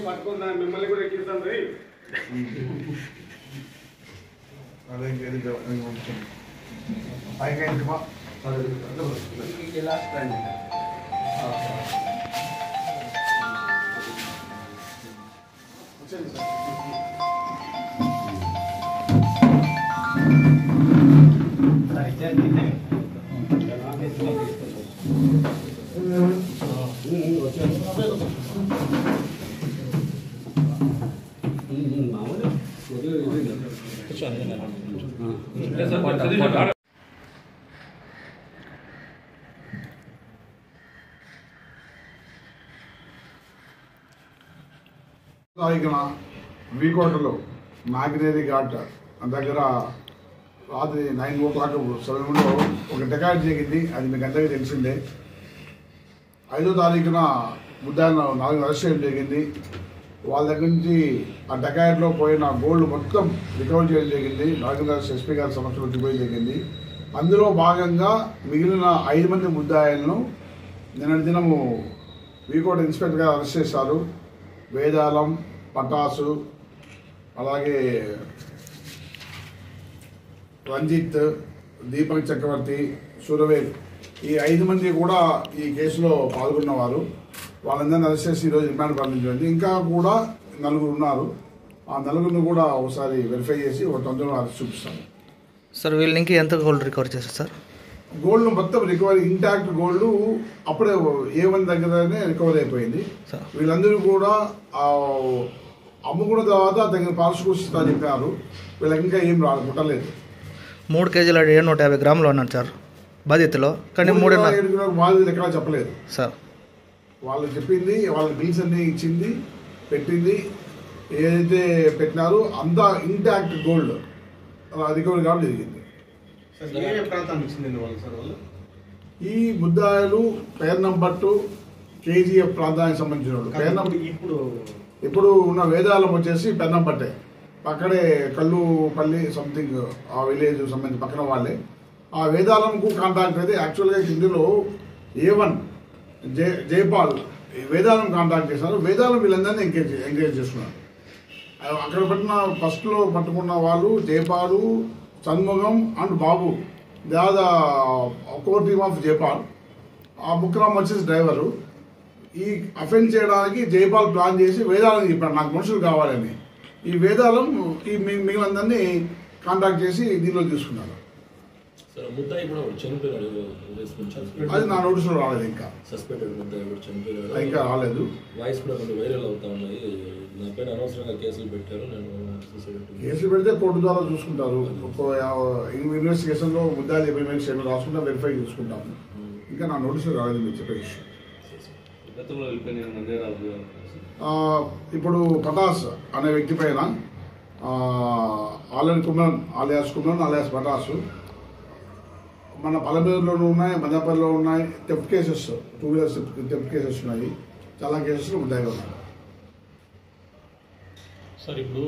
పట్టుకున్నా మిమ్మల్ని కూడా ఎక్కిస్తాను రే. అదే పైగా ఇంటిమా లాస్ట్ రండి. వచ్చేది సార్. వీకోటలో నాగినేరి ఘాట్ దగ్గర రాత్రి 9 o'clock సమయంలో ఒక డెకాయిట్ జరిగింది. అది మీకు అందరికీ తెలిసిందే. 5వ తారీఖున ముద్దాయిలను 4 అరెస్ట్ చేయడం జరిగింది. వాళ్ళ దగ్గర నుంచి ఆ డెకాయిట్లో పోయిన గోల్డ్ మొత్తం రికవర్ చేయడం జరిగింది. నాగేంద్ర ఎస్పీ గారి సమక్షంలో చూపించడం జరిగింది. అందులో భాగంగా మిగిలిన 5 మంది ముద్దాయిలను నిన్నటి దినము వీకోట ఇన్స్పెక్టర్ గారు అరెస్ట్ చేశారు. వేదాలం, పటాసు, అలాగే రంజిత్, దీపక్ చక్రవర్తి, సురవేల్, ఈ 5 మంది కూడా ఈ కేసులో పాల్గొన్నవారు. వాళ్ళందరినీ అరెస్ట్ చేసి ఈరోజు రిమాండ్ పంపించండి. ఇంకా కూడా 4 ఉన్నారు. ఆ 4 కూడా ఒకసారి వెరిఫై చేసి ఒక తొందరగా అరెస్ట్ చూపిస్తాను. సార్ వీళ్ళ నుంచి ఎంత గోల్డ్ రికవర్ చేస్తారు సార్? గోల్డ్ మొత్తం రికవరీ, ఇంటాక్ట్ గోల్డ్ అప్పుడే A1 దగ్గరనే రికవరీ అయిపోయింది. వీళ్ళందరూ కూడా అమ్ముకున్న తర్వాత తగిన పార్శ్వకృష్ణ చెప్పారు. వీళ్ళకి ఇంకా ఏం ముట్టలేదు. 3 kg 150 గ్రాములు అన్నారు సార్ బాధ్యతలో. కానీ 3.5 వాళ్ళు ఎక్కడ చెప్పలేదు సార్. వాళ్ళు చెప్పింది, వాళ్ళ బిల్స్ అన్ని ఇచ్చింది, పెట్టింది. ఏదైతే పెట్టినారో అంతా ఇంటాక్ట్ గోల్డ్ రికవరీ కావడం జరిగింది. ఈ ముద్దాయిలు పేరు నంబర్ 2 KGF ప్రాంతానికి సంబంధించిన వాళ్ళు. పేరు నంబర్ ఇప్పుడు ఉన్న వేదాలం వచ్చేసి పెన్నంపట్టే, అక్కడే కల్లుపల్లి సంథింగ్ ఆ విలేజ్ సంబంధించి పక్కన వాళ్ళే. ఆ వేదాలంకు కాంటాక్ట్ అయితే యాక్చువల్గా ఇందులో A1 జైపాల్ వేదాలం కాంటాక్ట్ చేశారు. వేదాలం వీళ్ళందరినీ ఎంకరేజ్ చేస్తున్నారు. అక్కడ పట్టిన ఫస్ట్లో పట్టుకున్న వాళ్ళు Jaipal, Shanmugam and Babu, Dada core team of Jaipal. ఆ ముక్రామ్ వచ్చేసి డ్రైవరు. ఈ అఫెన్స్ చేయడానికి జైపాల్ ప్లాన్ చేసి వేదాలం చెప్పాడు నాకు మనుషులు కావాలని. ఈ వేదాలం ఈ మిగిలినందరినీ కాంటాక్ట్ చేసి దీనిలో తీసుకున్నారు. అది నా నోటీసులో రాలేదు. ఇంకా ఇంకా రాలేదు. కేసులు పెడితే కోర్టు ద్వారా చూసుకుంటారు. ఇన్వెస్టిగేషన్లో ముద్దాయిలు ఏమైనా రాసుకుంటా వెరిఫై చేసుకుంటాము. ఇంకా నా నోటీసులో రాలేదు మీరు చెప్పే విషయం. ఇప్పుడు పటాస్ అనే వ్యక్తి పైన ఆల్రెడీ కుమరన్ అలియాస్ పటాసు మన పలమేరులోనూ ఉన్నాయి, మదనపల్లిలో ఉన్నాయి. Theft cases, 2 wheelers theft cases ఉన్నాయి. చాలా కేసెస్లో ముద్దాయిగా ఉన్నాయి సార్. ఇప్పుడు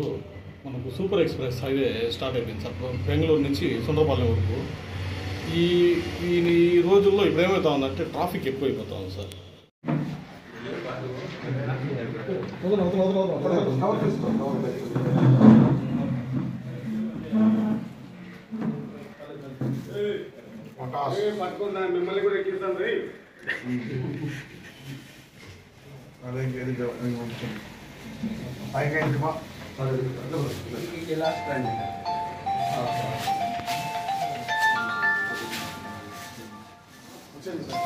మనకు సూపర్ ఎక్స్ప్రెస్ హైవే స్టార్ట్ అయిపోయింది సార్, బెంగళూరు నుంచి సుందరపాలెం వరకు. ఈ రోజుల్లో ఇప్పుడు ఏమవుతా ఉందంటే ట్రాఫిక్ ఎక్కువైపోతా ఉంది సార్. పట్టుకున్నా మిమ్మల్ని కూడా ఎక్కిస్తాను రే. అదే పైగా ఇంటిమా లాస్ట్ రండి. వచ్చేది సార్.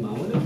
మామూలు